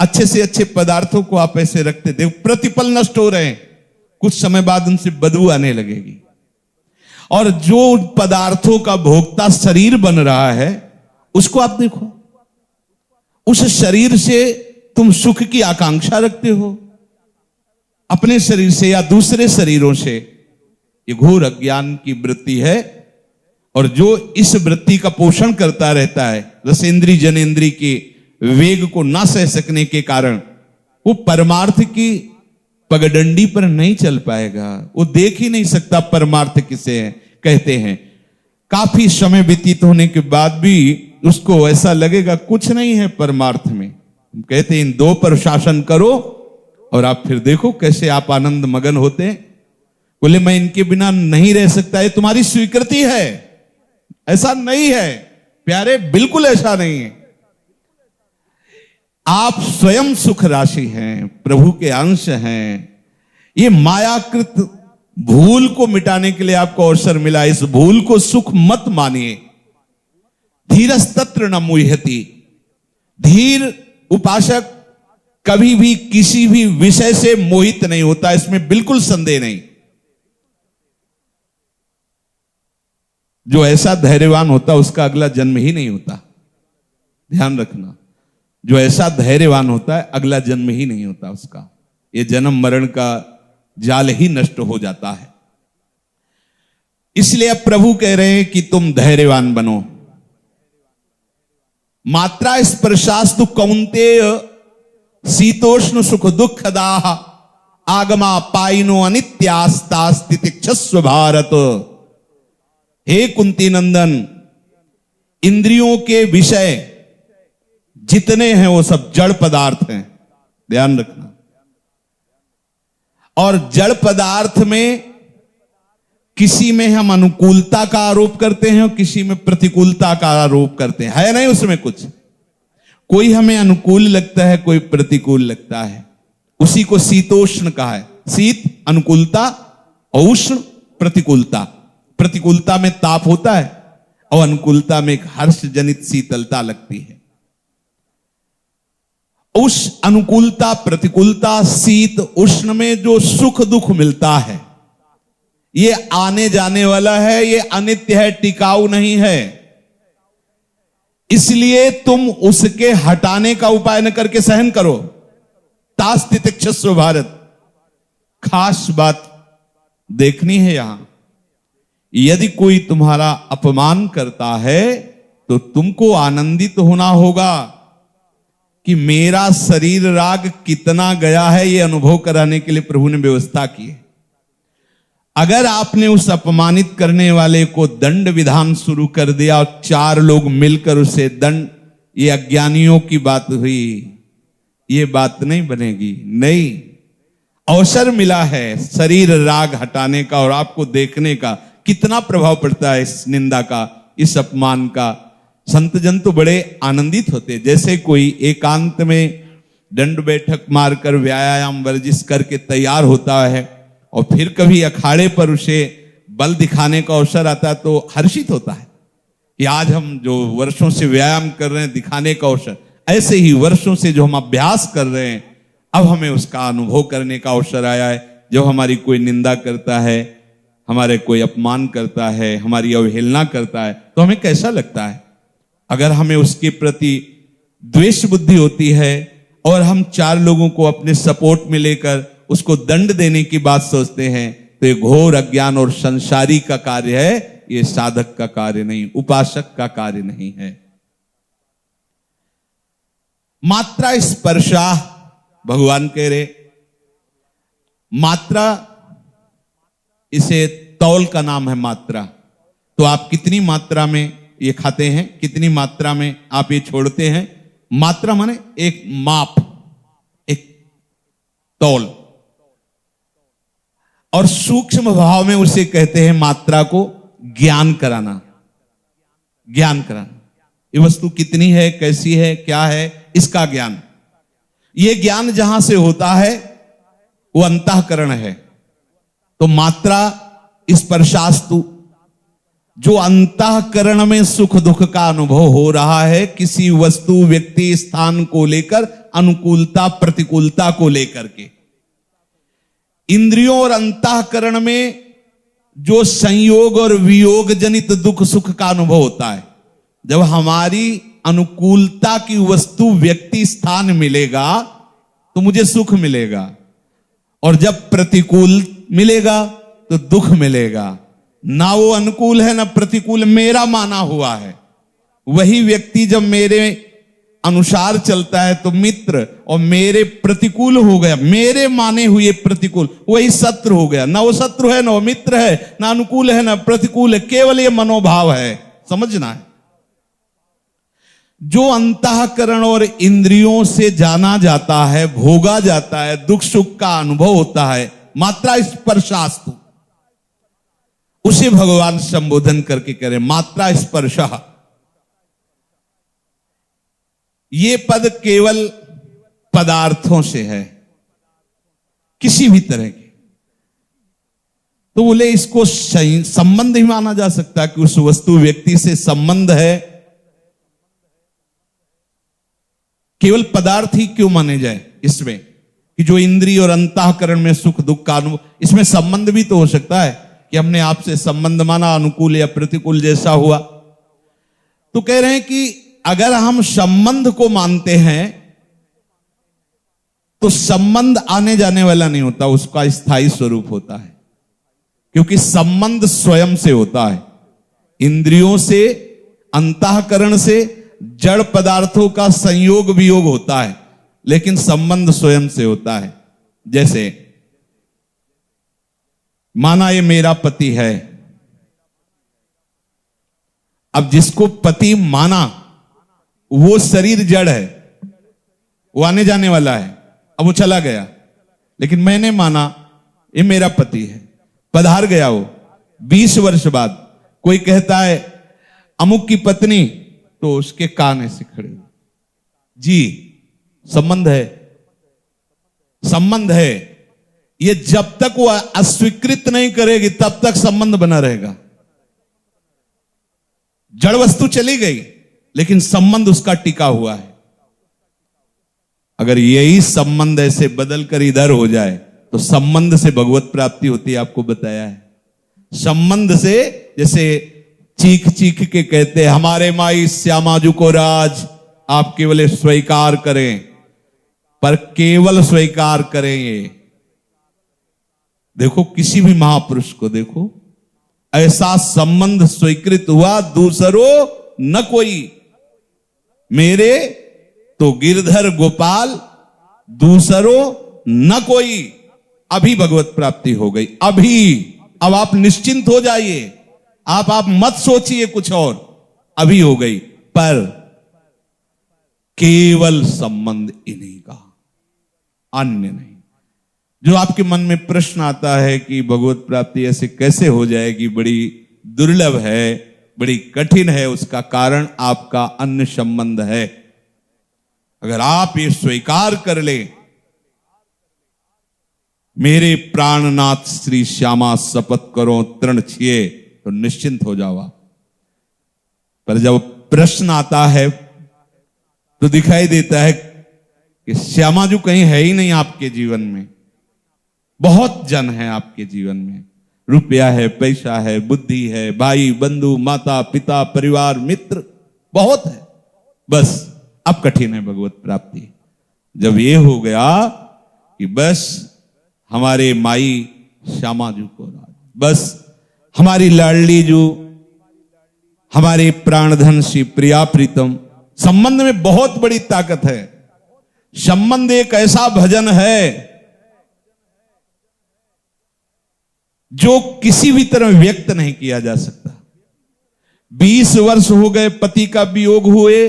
Speaker 1: अच्छे से अच्छे पदार्थों को आप ऐसे रखते, देखो प्रतिपल नष्ट हो रहे हैं, कुछ समय बाद उनसे बदबू आने लगेगी। और जो पदार्थों का भोक्ता शरीर बन रहा है, उसको आप देखो, उस शरीर से तुम सुख की आकांक्षा रखते हो, अपने शरीर से या दूसरे शरीरों से। ये घोर अज्ञान की वृत्ति है, और जो इस वृत्ति का पोषण करता रहता है, रसेंद्री जनेंद्री के वेग को ना सह सकने के कारण, वो परमार्थ की पगडंडी पर नहीं चल पाएगा, वो देख ही नहीं सकता परमार्थ किसे है कहते हैं। काफी समय व्यतीत होने के बाद भी उसको ऐसा लगेगा कुछ नहीं है परमार्थ में। कहते हैं इन दो पर शासन करो और आप फिर देखो कैसे आप आनंद मगन होते हैं। बोले मैं इनके बिना नहीं रह सकता, ये तुम्हारी स्वीकृति है, ऐसा नहीं है प्यारे, बिल्कुल ऐसा नहीं है। आप स्वयं सुख राशि हैं, प्रभु के अंश हैं। ये मायाकृत भूल को मिटाने के लिए आपको अवसर मिला, इस भूल को सुख मत मानिए। धीरस्तत्र न मुह्यति, धीर उपासक कभी भी किसी भी विषय से मोहित नहीं होता, इसमें बिल्कुल संदेह नहीं। जो ऐसा धैर्यवान होता उसका अगला जन्म ही नहीं होता, ध्यान रखना। जो ऐसा धैर्यवान होता है अगला जन्म ही नहीं होता उसका, ये जन्म मरण का जाल ही नष्ट हो जाता है। इसलिए अब प्रभु कह रहे हैं कि तुम धैर्यवान बनो। मात्रा स्पर्शास्तु कौन्तेय शीतोष्ण सुख दुख दाह आगमा पाइनो अनित्यास्तास्ति तिक्षस्व भारत। हे कुंती नंदन, इंद्रियों के विषय जितने हैं वो सब जड़ पदार्थ हैं, ध्यान रखना। और जड़ पदार्थ में किसी में हम अनुकूलता का आरोप करते हैं और किसी में प्रतिकूलता का आरोप करते हैं, है नहीं उसमें कुछ। कोई हमें अनुकूल लगता है, कोई प्रतिकूल लगता है, उसी को शीतोष्ण कहा है। शीत अनुकूलता, उष्ण प्रतिकूलता। प्रतिकूलता में ताप होता है और अनुकूलता में एक हर्ष जनित शीतलता लगती है। उस अनुकूलता प्रतिकूलता शीत उष्ण में जो सुख दुख मिलता है, ये आने जाने वाला है, ये अनित्य है, टिकाऊ नहीं है। इसलिए तुम उसके हटाने का उपाय न करके सहन करो। तास्ति तिक्षस्व भारत। खास बात देखनी है यहां, यदि कोई तुम्हारा अपमान करता है तो तुमको आनंदित होना होगा कि मेरा शरीर राग कितना गया है, यह अनुभव कराने के लिए प्रभु ने व्यवस्था की है। अगर आपने उस अपमानित करने वाले को दंड विधान शुरू कर दिया और चार लोग मिलकर उसे दंड, ये अज्ञानियों की बात हुई, ये बात नहीं बनेगी। नहीं, अवसर मिला है शरीर राग हटाने का और आपको देखने का कितना प्रभाव पड़ता है इस निंदा का, इस अपमान का। संत जन तो बड़े आनंदित होते, जैसे कोई एकांत में दंड बैठक मारकर व्यायाम वर्जिश करके तैयार होता है और फिर कभी अखाड़े पर उसे बल दिखाने का अवसर आता है तो हर्षित होता है कि आज हम जो वर्षों से व्यायाम कर रहे हैं दिखाने का अवसर। ऐसे ही वर्षों से जो हम अभ्यास कर रहे हैं, अब हमें उसका अनुभव करने का अवसर आया है। जब हमारी कोई निंदा करता है, हमारे कोई अपमान करता है, हमारी अवहेलना करता है, तो हमें कैसा लगता है। अगर हमें उसके प्रति द्वेष बुद्धि होती है और हम चार लोगों को अपने सपोर्ट में लेकर उसको दंड देने की बात सोचते हैं, तो ये घोर अज्ञान और संसारी का कार्य है, ये साधक का कार्य नहीं, उपासक का कार्य नहीं है। मात्रा स्पर्शा, भगवान कह रहे मात्रा, इसे तौल का नाम है मात्रा। तो आप कितनी मात्रा में ये खाते हैं, कितनी मात्रा में आप ये छोड़ते हैं। मात्रा माने एक माप, एक तौल। और सूक्ष्म भाव में उसे कहते हैं मात्रा को ज्ञान कराना। ज्ञान कराना, ये वस्तु कितनी है, कैसी है, क्या है, इसका ज्ञान। ये ज्ञान जहां से होता है वो अंतःकरण है। तो मात्रा स्पर्शास्तु, जो अंतःकरण में सुख दुख का अनुभव हो रहा है, किसी वस्तु व्यक्ति स्थान को लेकर, अनुकूलता प्रतिकूलता को लेकर के, इंद्रियों और अंतःकरण में जो संयोग और वियोग जनित दुख सुख का अनुभव होता है, जब हमारी अनुकूलता की वस्तु व्यक्ति स्थान मिलेगा तो मुझे सुख मिलेगा, और जब प्रतिकूल मिलेगा तो दुख मिलेगा। ना वो अनुकूल है ना प्रतिकूल, मेरा माना हुआ है। वही व्यक्ति जब मेरे अनुसार चलता है तो मित्र, और मेरे प्रतिकूल हो गया, मेरे माने हुए प्रतिकूल, वही शत्रु हो गया। ना वो शत्रु है ना वो मित्र है, ना अनुकूल है ना प्रतिकूल है, केवल ये मनोभाव है। समझना है, जो अंतःकरण और इंद्रियों से जाना जाता है, भोगा जाता है, दुख सुख का अनुभव होता है, मात्रा स्पर्शास्तु, उसे भगवान संबोधन करके कह रहे मात्रा स्पर्श। ये पद केवल पदार्थों से है, किसी भी तरह के। तो बोले इसको संबंध ही माना जा सकता है कि उस वस्तु व्यक्ति से संबंध है। केवल पदार्थ ही क्यों माने जाए इसमें, कि जो इंद्रिय और अंतःकरण में सुख दुख का अनुभव, इसमें संबंध भी तो हो सकता है कि हमने आपसे संबंध माना, अनुकूल या प्रतिकूल जैसा हुआ। तो कह रहे हैं कि अगर हम संबंध को मानते हैं तो संबंध आने जाने वाला नहीं होता, उसका स्थायी स्वरूप होता है। क्योंकि संबंध स्वयं से होता है, इंद्रियों से, अंतःकरण से, जड़ पदार्थों का संयोग वियोग होता है, लेकिन संबंध स्वयं से होता है। जैसे माना ये मेरा पति है, अब जिसको पति माना वो शरीर जड़ है, वो आने जाने वाला है, अब वो चला गया, लेकिन मैंने माना ये मेरा पति है, पधार गया वो 20 वर्ष बाद। कोई कहता है अमुक की पत्नी, तो उसके कान ऐसे खड़े, जी संबंध है, संबंध है। ये जब तक वो अस्वीकृत नहीं करेगी तब तक संबंध बना रहेगा। जड़ वस्तु चली गई लेकिन संबंध उसका टिका हुआ है। अगर यही संबंध ऐसे बदल कर इधर हो जाए तो संबंध से भगवत प्राप्ति होती है, आपको बताया है। संबंध से, जैसे चीख चीख के कहते हैं हमारे माई श्यामाजू को राज, आप केवल स्वीकार करें, पर केवल स्वीकार करें। ये देखो किसी भी महापुरुष को देखो, ऐसा संबंध स्वीकृत हुआ, दूसरों न कोई, मेरे तो गिरधर गोपाल, दूसरों न कोई। अभी भगवत प्राप्ति हो गई, अभी। अब आप निश्चिंत हो जाइए, आप मत सोचिए कुछ और, अभी हो गई। पर केवल संबंध इन्हीं का, अन्य नहीं। जो आपके मन में प्रश्न आता है कि भगवत प्राप्ति ऐसे कैसे हो जाएगी, बड़ी दुर्लभ है, बड़ी कठिन है, उसका कारण आपका अन्य संबंध है। अगर आप ये स्वीकार कर ले, मेरे प्राणनाथ श्री श्यामा शपथ करो तृण छिए, तो निश्चिंत हो जाओ आप। पर जब प्रश्न आता है तो दिखाई देता है कि श्यामा जी कहीं है ही नहीं आपके जीवन में। बहुत जन है आपके जीवन में, रुपया है, पैसा है, बुद्धि है, भाई बंधु माता पिता परिवार मित्र बहुत है, बस अब कठिन है भगवत प्राप्ति। जब ये हो गया कि बस हमारे माई श्यामा जी को राज, बस हमारी लाडली जो, हमारे प्राणधन श्री प्रिया प्रीतम, संबंध में बहुत बड़ी ताकत है। संबंध एक ऐसा भजन है जो किसी भी तरह व्यक्त नहीं किया जा सकता। 20 वर्ष हो गए पति का वियोग हुए,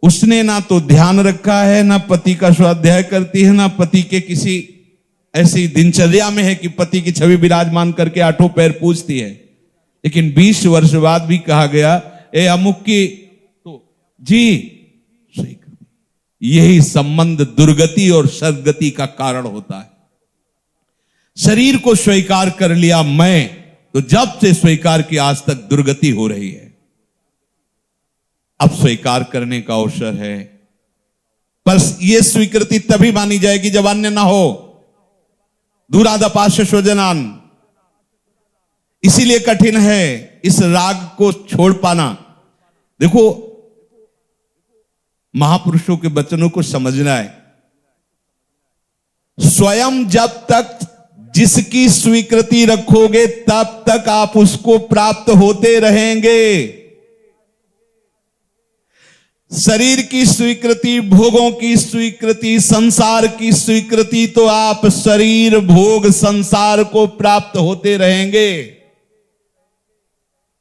Speaker 1: उसने ना तो ध्यान रखा है, ना पति का स्वाध्याय करती है, ना पति के किसी ऐसी दिनचर्या में है कि पति की छवि विराजमान करके आठों पैर पूजती है, लेकिन 20 वर्ष बाद भी कहा गया ए अमुक की तो जी स्वीकृति। यही संबंध दुर्गति और सदगति का कारण होता है। शरीर को स्वीकार कर लिया मैं, तो जब से स्वीकार की आज तक दुर्गति हो रही है। अब स्वीकार करने का अवसर है, पर यह स्वीकृति तभी मानी जाएगी जब अन्य ना हो। दूरादपाश स्वजनान, इसीलिए कठिन है इस राग को छोड़ पाना। देखो, महापुरुषों के वचनों को समझना है। स्वयं जब तक जिसकी स्वीकृति रखोगे तब तक आप उसको प्राप्त होते रहेंगे। शरीर की स्वीकृति, भोगों की स्वीकृति, संसार की स्वीकृति, तो आप शरीर भोग संसार को प्राप्त होते रहेंगे।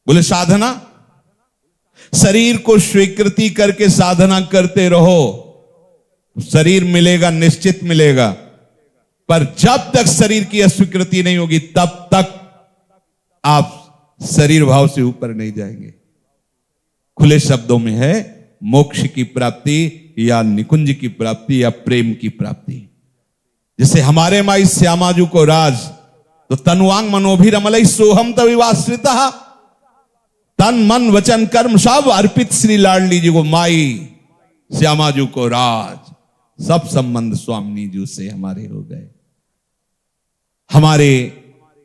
Speaker 1: बोले साधना, शरीर को स्वीकृति करके साधना करते रहो, शरीर मिलेगा, निश्चित मिलेगा। पर जब तक शरीर की अस्वीकृति नहीं होगी तब तक आप शरीर भाव से ऊपर नहीं जाएंगे। खुले शब्दों में है, मोक्ष की प्राप्ति या निकुंज की प्राप्ति या प्रेम की प्राप्ति। जैसे हमारे माई श्यामाजू को राज, तो तनुवांग मनोभिरमलई सोहम तविवाश्रिता, तन मन वचन कर्म सब अर्पित श्री लाडली जी को माई श्यामाजू को राज। सब संबंध स्वामिनी जी से हमारे हो गए। हमारे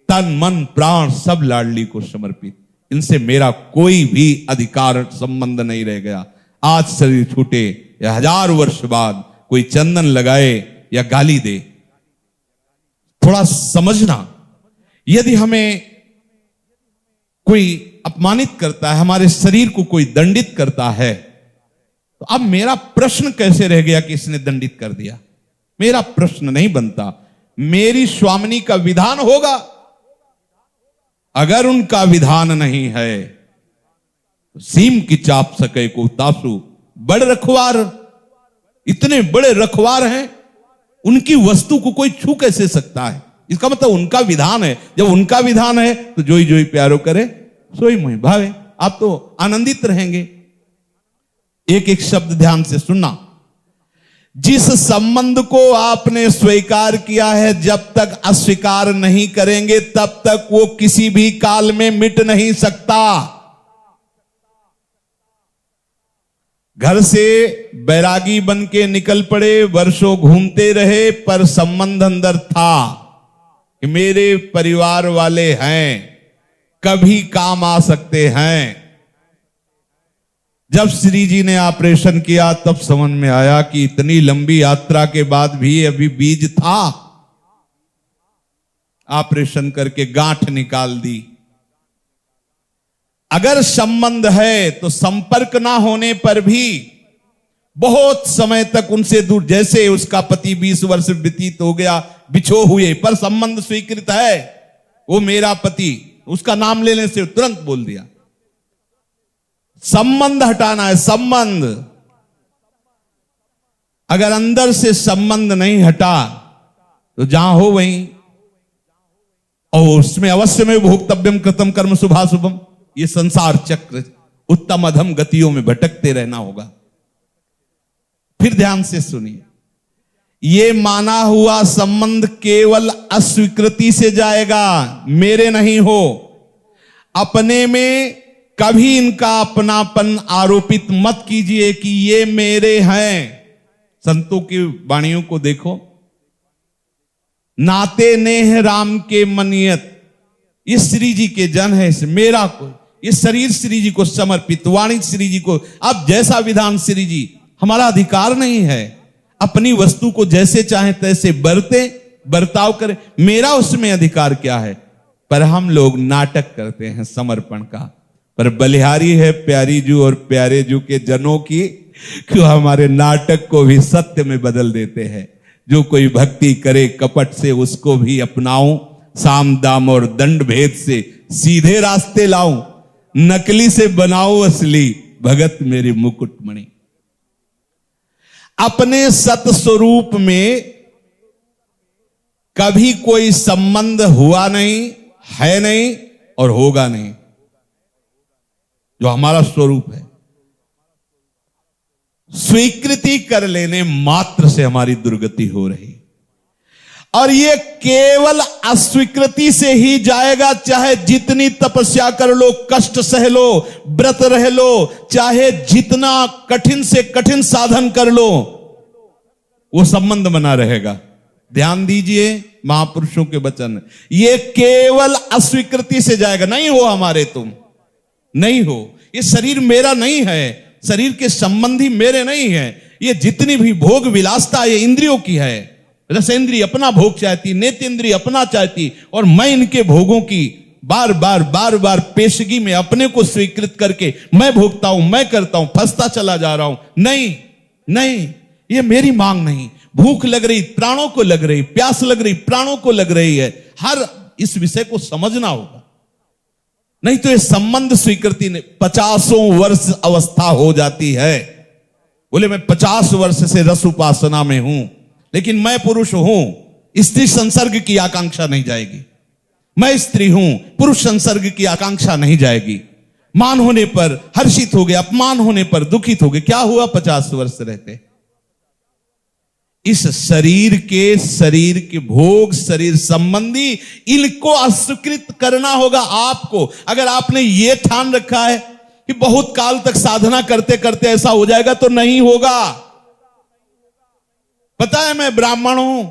Speaker 1: तन मन प्राण सब लाडली को समर्पित। इनसे मेरा कोई भी अधिकार संबंध नहीं रह गया। आज शरीर छूटे या 1000 वर्ष बाद कोई चंदन लगाए या गाली दे, थोड़ा समझना। यदि हमें कोई अपमानित करता है, हमारे शरीर को कोई दंडित करता है, तो अब मेरा प्रश्न कैसे रह गया कि इसने दंडित कर दिया? मेरा प्रश्न नहीं बनता। मेरी स्वामिनी का विधान होगा। अगर उनका विधान नहीं है तो सीम की चाप सके को तासु। बड़े रखवार, इतने बड़े रखवार हैं, उनकी वस्तु को कोई छू कैसे सकता है? इसका मतलब उनका विधान है। जब उनका विधान है तो जोई जोई प्यारो करे सोई मोहि भावे। आप तो आनंदित रहेंगे। एक एक शब्द ध्यान से सुनना। जिस संबंध को आपने स्वीकार किया है, जब तक अस्वीकार नहीं करेंगे तब तक वो किसी भी काल में मिट नहीं सकता। घर से बैरागी बन के निकल पड़े, वर्षों घूमते रहे, पर संबंध अंदर था कि मेरे परिवार वाले हैं, कभी काम आ सकते हैं। जब श्री जी ने ऑपरेशन किया तब समझ में आया कि इतनी लंबी यात्रा के बाद भी अभी बीज था। ऑपरेशन करके गांठ निकाल दी। अगर संबंध है तो संपर्क ना होने पर भी बहुत समय तक उनसे दूर, जैसे उसका पति 20 वर्ष व्यतीत हो गया, बिछो हुए, पर संबंध स्वीकृत है, वो मेरा पति, उसका नाम लेने से तुरंत बोल दिया। संबंध हटाना है। संबंध, अगर अंदर से संबंध नहीं हटा तो जहां हो वहीं, और उसमें अवश्य में भोक्तव्यम कृतम कर्म शुभाशुभम, ये संसार चक्र उत्तम अधम गतियों में भटकते रहना होगा। फिर ध्यान से सुनिए, ये माना हुआ संबंध केवल अस्वीकृति से जाएगा, मेरे नहीं हो। अपने में कभी इनका अपनापन आरोपित मत कीजिए कि ये मेरे हैं। संतों की वाणियों को देखो। नाते नेह राम के मनियत, ये श्री जी के जन है, मेरा कोई, ये शरीर श्री जी को समर्पित, वाणी श्री जी को। अब जैसा विधान श्री जी, हमारा अधिकार नहीं है। अपनी वस्तु को जैसे चाहे तैसे बर्ताव करें, मेरा उसमें अधिकार क्या है? पर हम लोग नाटक करते हैं समर्पण का। पर बलिहारी है प्यारी जू और प्यारे जू के जनों की, क्यों हमारे नाटक को भी सत्य में बदल देते हैं। जो कोई भक्ति करे कपट से उसको भी अपनाऊं, साम दाम और दंड भेद से सीधे रास्ते लाऊं, नकली से बनाऊं असली, भगत मेरी मुकुटमणि। अपने सत स्वरूप में कभी कोई संबंध हुआ नहीं, है नहीं और होगा नहीं, जो हमारा स्वरूप है। स्वीकृति कर लेने मात्र से हमारी दुर्गति हो रही, और ये केवल अस्वीकृति से ही जाएगा। चाहे जितनी तपस्या कर लो, कष्ट सह लो, व्रत रह लो, चाहे जितना कठिन से कठिन साधन कर लो, वो संबंध बना रहेगा। ध्यान दीजिए महापुरुषों के वचन, ये केवल अस्वीकृति से जाएगा। नहीं हो हमारे, तुम नहीं हो, ये शरीर मेरा नहीं है, शरीर के संबंधी मेरे नहीं है, ये जितनी भी भोग विलासता ये इंद्रियों की है। रसेंद्रिय अपना भोग चाहती, नेतेंद्रिय अपना चाहती, और मैं इनके भोगों की बार बार पेशगी में अपने को स्वीकृत करके मैं भोगता हूं, मैं करता हूं, फंसता चला जा रहा हूं। नहीं नहीं, ये मेरी मांग नहीं। भूख लग रही, प्राणों को लग रही, प्यास लग रही, प्राणों को लग रही है। हर इस विषय को समझना होगा, नहीं तो ये संबंध स्वीकृति ने 50 वर्ष अवस्था हो जाती है। बोले मैं 50 वर्ष से रस उपासना में हूं, लेकिन मैं पुरुष हूं, स्त्री संसर्ग की आकांक्षा नहीं जाएगी। मैं स्त्री हूं, पुरुष संसर्ग की आकांक्षा नहीं जाएगी। मान होने पर हर्षित हो गए, अपमान होने पर दुखित हो गए। क्या हुआ 50 वर्ष रहते? इस शरीर के भोग, शरीर संबंधी, इनको अस्वीकृत करना होगा आपको। अगर आपने ये ठान रखा है कि बहुत काल तक साधना करते करते ऐसा हो जाएगा, तो नहीं होगा। पता है मैं ब्राह्मण हूं,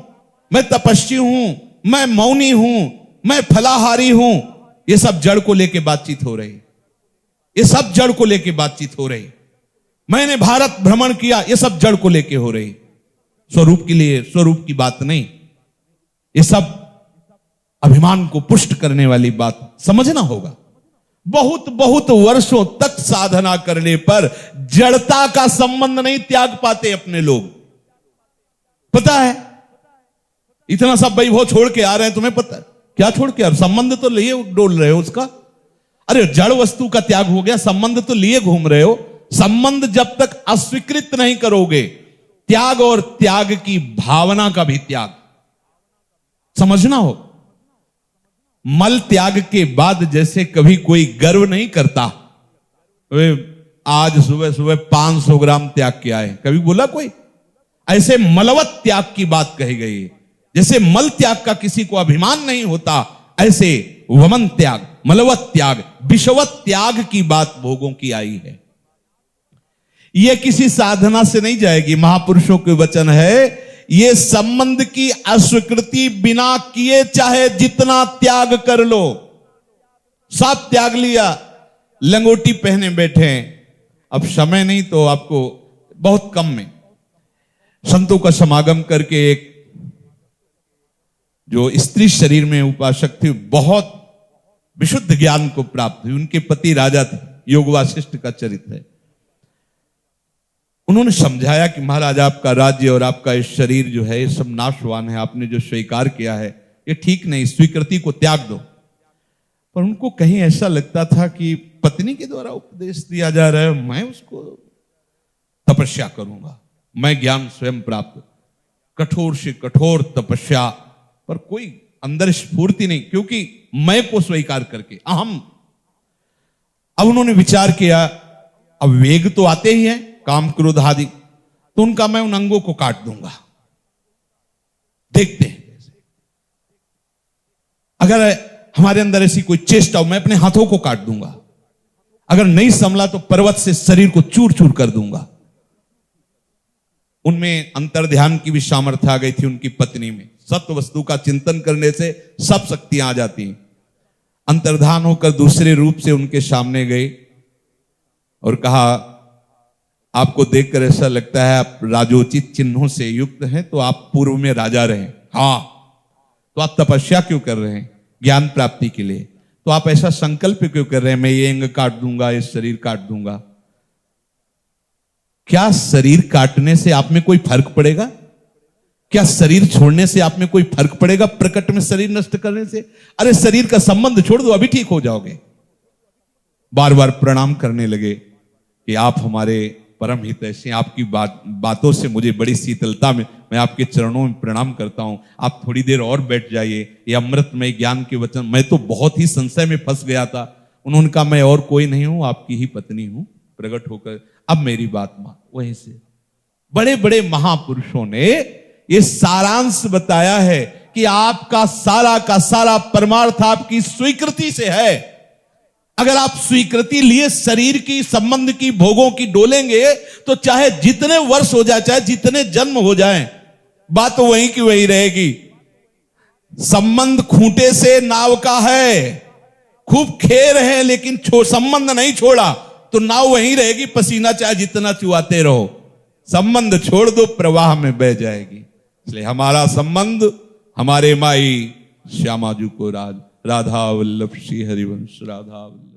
Speaker 1: मैं तपस्वी हूं, मैं मौनी हूं, मैं फलाहारी हूं, ये सब जड़ को लेके बातचीत हो रही, ये सब जड़ को लेके बातचीत हो रही। मैंने भारत भ्रमण किया, ये सब जड़ को लेके हो रही, स्वरूप के लिए, स्वरूप की बात नहीं। ये सब अभिमान को पुष्ट करने वाली बात समझना होगा। बहुत बहुत वर्षों तक साधना करने पर जड़ता का संबंध नहीं त्याग पाते अपने लोग। पता है, इतना सब वैभव छोड़ के आ रहे हैं, तुम्हें पता है क्या छोड़ के? अब संबंध तो लिए डोल रहे हो उसका। अरे जड़ वस्तु का त्याग हो गया, संबंध तो लिए घूम रहे हो। संबंध जब तक अस्वीकृत नहीं करोगे, त्याग और त्याग की भावना का भी त्याग समझना हो। मल त्याग के बाद जैसे कभी कोई गर्व नहीं करता, वे आज सुबह सुबह 500 ग्राम त्याग के आए, कभी बोला कोई? ऐसे मलवत त्याग की बात कही गई है। जैसे मल त्याग का किसी को अभिमान नहीं होता, ऐसे वमन त्याग, मलवत त्याग, विषवत त्याग की बात भोगों की आई है। यह किसी साधना से नहीं जाएगी। महापुरुषों के वचन है, यह संबंध की अस्वीकृति बिना किए चाहे जितना त्याग कर लो। सब त्याग लिया, लंगोटी पहने बैठे हैं। अब समय नहीं तो आपको बहुत कम में संतों का समागम करके एक जो स्त्री शरीर में उपासक थी, बहुत विशुद्ध ज्ञान को प्राप्त हुई। उनके पति राजा थे, योग वासिष्ठ का चरित्र है। उन्होंने समझाया कि महाराज आपका राज्य और आपका इस शरीर जो है ये सब नाशवान है, आपने जो स्वीकार किया है ये ठीक नहीं, स्वीकृति को त्याग दो। पर उनको कहीं ऐसा लगता था कि पत्नी के द्वारा उपदेश दिया जा रहा है, मैं उसको तपस्या करूंगा, मैं ज्ञान स्वयं प्राप्त, कठोर से कठोर तपस्या, पर कोई अंदर स्फूर्ति नहीं, क्योंकि मैं को स्वीकार करके अहम। अब उन्होंने विचार किया, अब वेग तो आते ही हैं, काम क्रोध आदि, तो उनका मैं उन अंगों को काट दूंगा, देखते हैं। अगर हमारे अंदर ऐसी कोई चेष्टा हो, मैं अपने हाथों को काट दूंगा। अगर नहीं संभला तो पर्वत से शरीर को चूर चूर कर दूंगा। उनमें अंतर ध्यान की भी सामर्थ्य आ गई थी उनकी पत्नी में। सत्य वस्तु का चिंतन करने से सब शक्तियां आ जाती हैं। अंतर्धान होकर दूसरे रूप से उनके सामने गए और कहा, आपको देखकर ऐसा लगता है आप राजोचित चिन्हों से युक्त हैं, तो आप पूर्व में राजा रहे। हाँ, तो आप तपस्या क्यों कर रहे हैं? ज्ञान प्राप्ति के लिए। तो आप ऐसा संकल्प क्यों कर रहे हैं, मैं ये अंग काट दूंगा, ये शरीर काट दूंगा? क्या शरीर काटने से आप में कोई फर्क पड़ेगा? क्या शरीर छोड़ने से आप में कोई फर्क पड़ेगा? प्रकट में शरीर नष्ट करने से? अरे शरीर का संबंध छोड़ दो, अभी ठीक हो जाओगे। बार बार प्रणाम करने लगे कि आप हमारे परम हितैषी, आपकी बातों से मुझे बड़ी शीतलता में, मैं आपके चरणों में प्रणाम करता हूं, आप थोड़ी देर और बैठ जाइए। ये अमृतमय ज्ञान के वचन, मैं तो बहुत ही संशय में फंस गया था। उन्होंने कहा मैं और कोई नहीं हूं, आपकी ही पत्नी हूं प्रकट होकर, अब मेरी बात मान। वहीं से बड़े बड़े महापुरुषों ने ये सारांश बताया है कि आपका सारा का सारा परमार्थ आपकी स्वीकृति से है। अगर आप स्वीकृति लिए शरीर की, संबंध की, भोगों की डोलेंगे तो चाहे जितने वर्ष हो जाए, चाहे जितने जन्म हो जाएं, बात तो वहीं की वहीं रहेगी। संबंध खूंटे से नाव का है, खूब खे रहे हैं लेकिन संबंध नहीं छोड़ा तो नाव वहीं रहेगी, पसीना चाहे जितना चुआते रहो, संबंध छोड़ दो प्रवाह में बह जाएगी। इसलिए हमारा संबंध हमारे माई श्यामा जी को राधा वल्लभ श्री हरिवंश राधा वल्लभ।